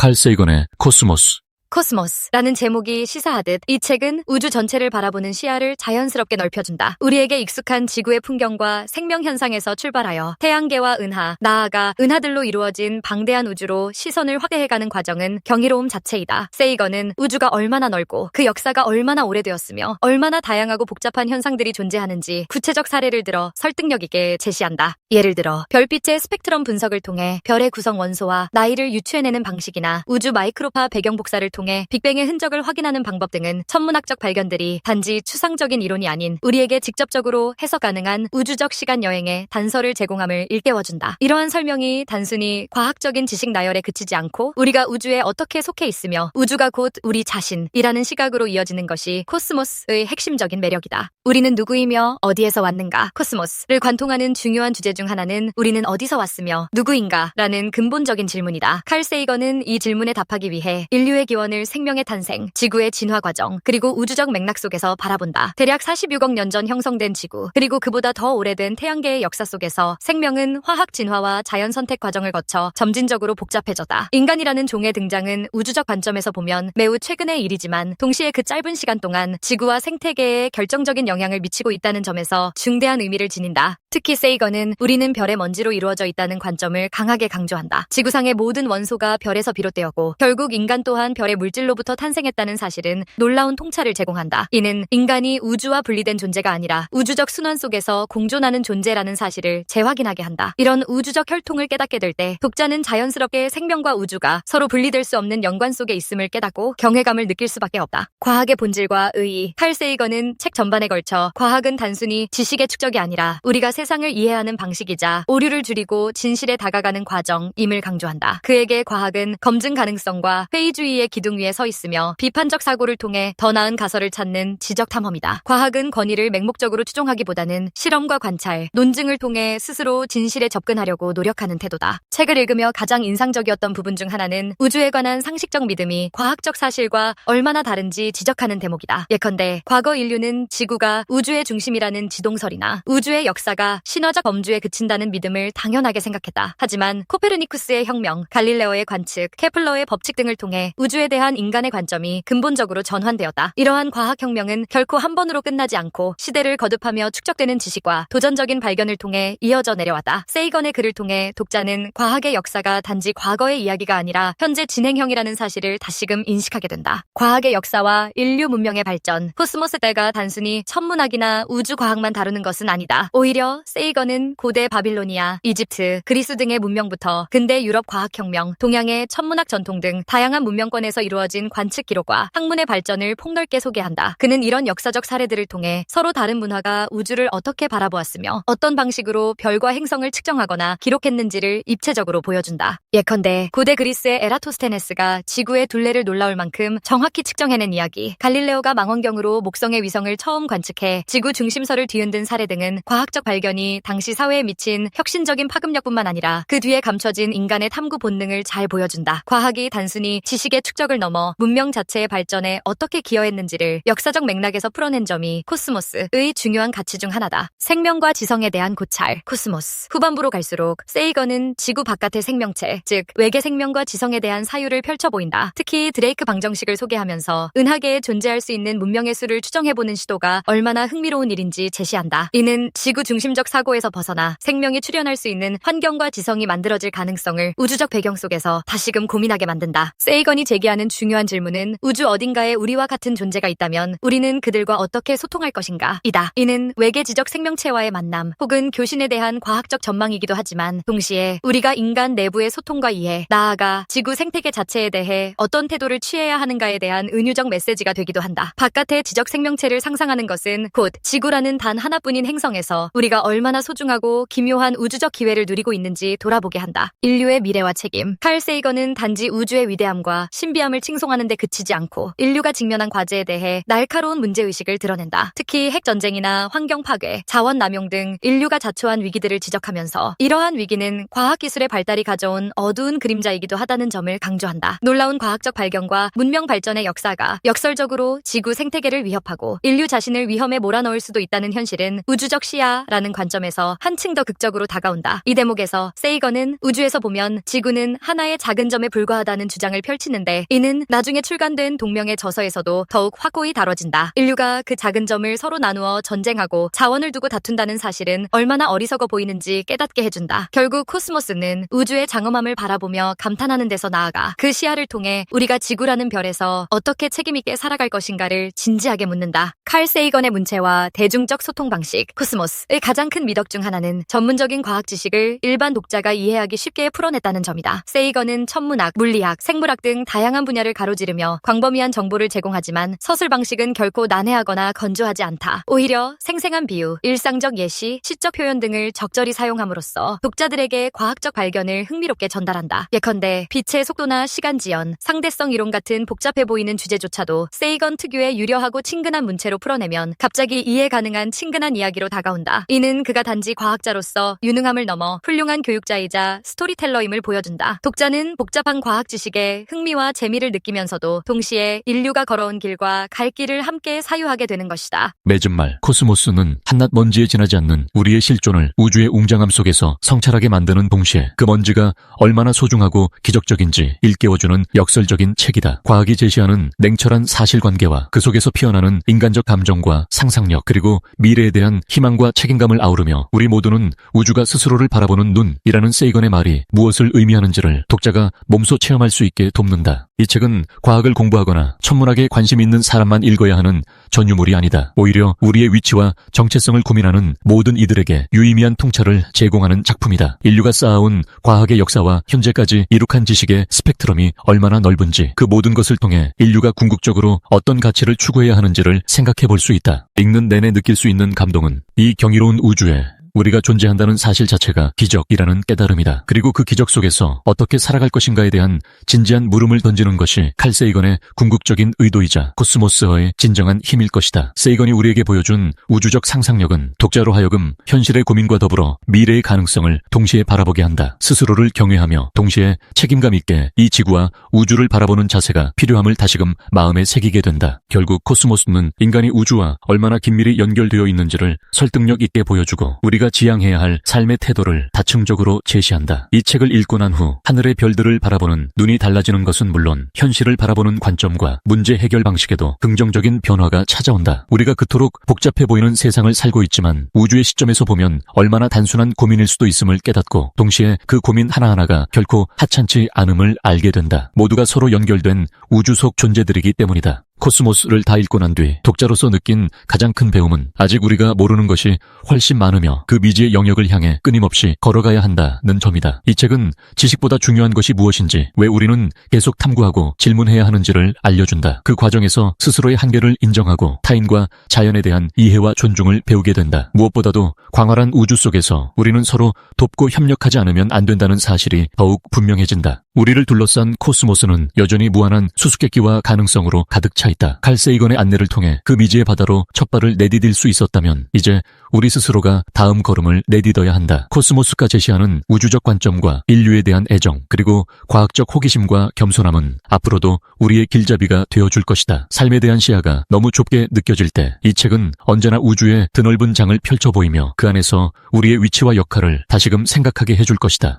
칼 세이건의 코스모스. 코스모스라는 제목이 시사하듯 이 책은 우주 전체를 바라보는 시야를 자연스럽게 넓혀준다. 우리에게 익숙한 지구의 풍경과 생명 현상에서 출발하여 태양계와 은하, 나아가 은하들로 이루어진 방대한 우주로 시선을 확대해가는 과정은 경이로움 자체이다. 세이건은 우주가 얼마나 넓고 그 역사가 얼마나 오래되었으며 얼마나 다양하고 복잡한 현상들이 존재하는지 구체적 사례를 들어 설득력 있게 제시한다. 예를 들어 별빛의 스펙트럼 분석을 통해 별의 구성 원소와 나이를 유추해내는 방식이나 우주 마이크로파 배경 복사를 통해 빅뱅의 흔적을 확인하는 방법 등은 천문학적 발견들이 단지 추상적인 이론이 아닌 우리에게 직접적으로 해석 가능한 우주적 시간 여행의 단서를 제공함을 일깨워준다. 이러한 설명이 단순히 과학적인 지식 나열에 그치지 않고 우리가 우주에 어떻게 속해 있으며 우주가 곧 우리 자신이라는 시각으로 이어지는 것이 코스모스의 핵심적인 매력이다. 우리는 누구이며 어디에서 왔는가? 코스모스를 관통하는 중요한 주제 중 하나는 우리는 어디서 왔으며 누구인가? 라는 근본적인 질문이다. 칼 세이건은 이 질문에 답하기 위해 인류의 기원을 생명의 탄생, 지구의 진화 과정, 그리고 우주적 맥락 속에서 바라본다. 대략 46억 년 전 형성된 지구, 그리고 그보다 더 오래된 태양계의 역사 속에서 생명은 화학 진화와 자연 선택 과정을 거쳐 점진적으로 복잡해졌다. 인간이라는 종의 등장은 우주적 관점에서 보면 매우 최근의 일이지만 동시에 그 짧은 시간 동안 지구와 생태계에 결정적인 영향을 미치고 있다는 점에서 중대한 의미를 지닌다. 특히 세이건은 우리는 별의 먼지로 이루어져 있다는 관점을 강하게 강조한다. 지구상의 모든 원소가 별에서 비롯되었고 결국 인간 또한 별의 물질로부터 탄생했다는 사실은 놀라운 통찰을 제공한다. 이는 인간이 우주와 분리된 존재가 아니라 우주적 순환 속에서 공존하는 존재라는 사실을 재확인하게 한다. 이런 우주적 혈통을 깨닫게 될 때 독자는 자연스럽게 생명과 우주가 서로 분리될 수 없는 연관 속에 있음을 깨닫고 경외감을 느낄 수밖에 없다. 과학의 본질과 의의. 칼 세이건은 책 전반에 걸쳐 과학은 단순히 지식의 축적이 아니라 우리가 세상을 이해하는 방식이자 오류를 줄이고 진실에 다가가는 과정임을 강조한다. 그에게 과학은 검증 가능성과 회의주의의 기둥 위에 서 있으며 비판적 사고를 통해 더 나은 가설을 찾는 지적 탐험이다. 과학은 권위를 맹목적으로 추종하기보다는 실험과 관찰, 논증을 통해 스스로 진실에 접근하려고 노력하는 태도다. 책을 읽으며 가장 인상적이었던 부분 중 하나는 우주에 관한 상식적 믿음이 과학적 사실과 얼마나 다른지 지적하는 대목이다. 예컨대 과거 인류는 지구가 우주의 중심이라는 지동설이나 우주의 역사가 신화적 범주에 그친다는 믿음을 당연하게 생각했다. 하지만 코페르니쿠스의 혁명, 갈릴레오의 관측, 케플러의 법칙 등을 통해 우주에 대한 인간의 관점이 근본적으로 전환되었다. 이러한 과학혁명은 결코 한 번으로 끝나지 않고 시대를 거듭하며 축적되는 지식과 도전적인 발견을 통해 이어져 내려왔다. 세이건의 글을 통해 독자는 과학의 역사가 단지 과거의 이야기가 아니라 현재 진행형이라는 사실을 다시금 인식하게 된다. 과학의 역사와 인류 문명의 발전, 코스모스 때가 단순히 천문학이나 우주과학만 다루는 것은 아니다. 오히려 세이건은 고대 바빌로니아, 이집트, 그리스 등의 문명부터 근대 유럽 과학혁명, 동양의 천문학 전통 등 다양한 문명권에서 이루어진 관측 기록과 학문의 발전을 폭넓게 소개한다. 그는 이런 역사적 사례들을 통해 서로 다른 문화가 우주를 어떻게 바라보았으며 어떤 방식으로 별과 행성을 측정하거나 기록했는지를 입체적으로 보여준다. 예컨대 고대 그리스의 에라토스테네스가 지구의 둘레를 놀라울 만큼 정확히 측정해낸 이야기, 갈릴레오가 망원경으로 목성의 위성을 처음 관측해 지구 중심설을 뒤흔든 사례 등은 과학적 발견이 당시 사회에 미친 혁신적인 파급력뿐만 아니라 그 뒤에 감춰진 인간의 탐구 본능을 잘 보여준다. 과학이 단순히 지식의 축적을 넘어 문명 자체의 발전에 어떻게 기여했는지를 역사적 맥락에서 풀어낸 점이 코스모스의 중요한 가치 중 하나다. 생명과 지성에 대한 고찰. 코스모스. 후반부로 갈수록 세이건은 지구 바깥의 생명체, 즉 외계 생명과 지성에 대한 사유를 펼쳐 보인다. 특히 드레이크 방정식을 소개하면서 은하계에 존재할 수 있는 문명의 수를 추정해보는 시도가 얼마나 흥미로운 일인지 제시한다. 이는 지구 중심적 사고에서 벗어나 생명이 출현할 수 있는 환경과 지성이 만들어질 가능성을 우주적 배경 속에서 다시금 고민하게 만든다. 세이건이 제기하는 중요한 질문은 우주 어딘가에 우리와 같은 존재가 있다면 우리는 그들과 어떻게 소통할 것인가? 이다. 이는 외계 지적 생명체와의 만남 혹은 교신에 대한 과학적 전망이기도 하지만 동시에 우리가 인간 내부의 소통과 이해, 나아가 지구 생태계 자체에 대해 어떤 태도를 취해야 하는가에 대한 은유적 메시지가 되기도 한다. 바깥의 지적 생명체를 상상하는 것은 곧 지구라는 단 하나뿐인 행성에서 우리가 얼마나 소중하고 기묘한 우주적 기회를 누리고 있는지 돌아보게 한다. 인류의 미래와 책임. 칼 세이건은 단지 우주의 위대함과 신비함을 위대함을 칭송하는 데 그치지 않고 인류가 직면한 과제에 대해 날카로운 문제의식을 드러낸다. 특히 핵전쟁이나 환경 파괴, 자원 남용 등 인류가 자초한 위기들을 지적하면서 이러한 위기는 과학기술의 발달이 가져온 어두운 그림자이기도 하다는 점을 강조한다. 놀라운 과학적 발견과 문명 발전의 역사가 역설적으로 지구 생태계를 위협하고 인류 자신을 위험에 몰아넣을 수도 있다는 현실은 우주적 시야라는 관점에서 한층 더 극적으로 다가온다. 이 대목에서 세이건은 우주에서 보면 지구는 하나의 작은 점에 불과하다는 주장을 펼치는데 이는 나중에 출간된 동명의 저서에서도 더욱 확고히 다뤄진다. 인류가 그 작은 점을 서로 나누어 전쟁하고 자원을 두고 다툰다는 사실은 얼마나 어리석어 보이는지 깨닫게 해준다. 결국 코스모스는 우주의 장엄함을 바라보며 감탄하는 데서 나아가 그 시야를 통해 우리가 지구라는 별에서 어떻게 책임있게 살아갈 것인가를 진지하게 묻는다. 칼 세이건의 문체와 대중적 소통 방식, 코스모스의 가장 큰 미덕 중 하나는 전문적인 과학 지식을 일반 독자가 이해하기 쉽게 풀어냈다는 점이다. 세이건은 천문학, 물리학, 생물학 등 다양한 분야를 가로지르며 광범위한 정보를 제공하지만 서술 방식은 결코 난해하거나 건조하지 않다. 오히려 생생한 비유, 일상적 예시, 시적 표현 등을 적절히 사용함으로써 독자들에게 과학적 발견을 흥미롭게 전달한다. 예컨대 빛의 속도나 시간 지연, 상대성 이론 같은 복잡해 보이는 주제조차도 세이건 특유의 유려하고 친근한 문체로 풀어내면 갑자기 이해 가능한 친근한 이야기로 다가온다. 이는 그가 단지 과학자로서 유능함을 넘어 훌륭한 교육자이자 스토리텔러임을 보여준다. 독자는 복잡한 과학 지식에 흥미와 재미를 느끼면서도 동시에 인류가 걸어온 길과 갈 길을 함께 사유하게 되는 것이다. 맺은 말, 코스모스는 한낱 먼지에 지나지 않는 우리의 실존을 우주의 웅장함 속에서 성찰하게 만드는 동시에 그 먼지가 얼마나 소중하고 기적적인지 일깨워주는 역설적인 책이다. 과학이 제시하는 냉철한 사실관계와 그 속에서 피어나는 인간적 감정과 상상력 그리고 미래에 대한 희망과 책임감을 아우르며 우리 모두는 우주가 스스로를 바라보는 눈이라는 세이건의 말이 무엇을 의미하는지를 독자가 몸소 체험할 수 있게 돕는다. 이 책은 과학을 공부하거나 천문학에 관심 있는 사람만 읽어야 하는 전유물이 아니다. 오히려 우리의 위치와 정체성을 고민하는 모든 이들에게 유의미한 통찰을 제공하는 작품이다. 인류가 쌓아온 과학의 역사와 현재까지 이룩한 지식의 스펙트럼이 얼마나 넓은지 그 모든 것을 통해 인류가 궁극적으로 어떤 가치를 추구해야 하는지를 생각해 볼 수 있다. 읽는 내내 느낄 수 있는 감동은 이 경이로운 우주에 우리가 존재한다는 사실 자체가 기적이라는 깨달음이다. 그리고 그 기적 속에서 어떻게 살아갈 것인가에 대한 진지한 물음을 던지는 것이 칼 세이건의 궁극적인 의도이자 코스모스의 진정한 힘일 것이다. 세이건이 우리에게 보여준 우주적 상상력은 독자로 하여금 현실의 고민과 더불어 미래의 가능성을 동시에 바라보게 한다. 스스로를 경외하며 동시에 책임감 있게 이 지구와 우주를 바라보는 자세가 필요함을 다시금 마음에 새기게 된다. 결국 코스모스는 인간이 우주와 얼마나 긴밀히 연결되어 있는지를 설득력 있게 보여주고 우리가 지향해야 할 삶의 태도를 다층적으로 제시한다. 이 책을 읽고 난 후 하늘의 별들을 바라보는 눈이 달라지는 것은 물론 현실을 바라보는 관점과 문제 해결 방식에도 긍정적인 변화가 찾아온다. 우리가 그토록 복잡해 보이는 세상을 살고 있지만 우주의 시점에서 보면 얼마나 단순한 고민일 수도 있음을 깨닫고 동시에 그 고민 하나하나가 결코 하찮지 않음을 알게 된다. 모두가 서로 연결된 우주 속 존재들이기 때문이다. 코스모스를 다 읽고 난 뒤 독자로서 느낀 가장 큰 배움은 아직 우리가 모르는 것이 훨씬 많으며 그 미지의 영역을 향해 끊임없이 걸어가야 한다는 점이다. 이 책은 지식보다 중요한 것이 무엇인지, 왜 우리는 계속 탐구하고 질문해야 하는지를 알려준다. 그 과정에서 스스로의 한계를 인정하고 타인과 자연에 대한 이해와 존중을 배우게 된다. 무엇보다도 광활한 우주 속에서 우리는 서로 돕고 협력하지 않으면 안 된다는 사실이 더욱 분명해진다. 우리를 둘러싼 코스모스는 여전히 무한한 수수께끼와 가능성으로 가득 차 있다. 칼 세이건의 안내를 통해 그 미지의 바다로 첫 발을 내디딜 수 있었다면 이제 우리 스스로가 다음 걸음을 내딛어야 한다. 코스모스가 제시하는 우주적 관점과 인류에 대한 애정 그리고 과학적 호기심과 겸손함은 앞으로도 우리의 길잡이가 되어줄 것이다. 삶에 대한 시야가 너무 좁게 느껴질 때 이 책은 언제나 우주의 드넓은 장을 펼쳐 보이며 그 안에서 우리의 위치와 역할을 다시금 생각하게 해줄 것이다.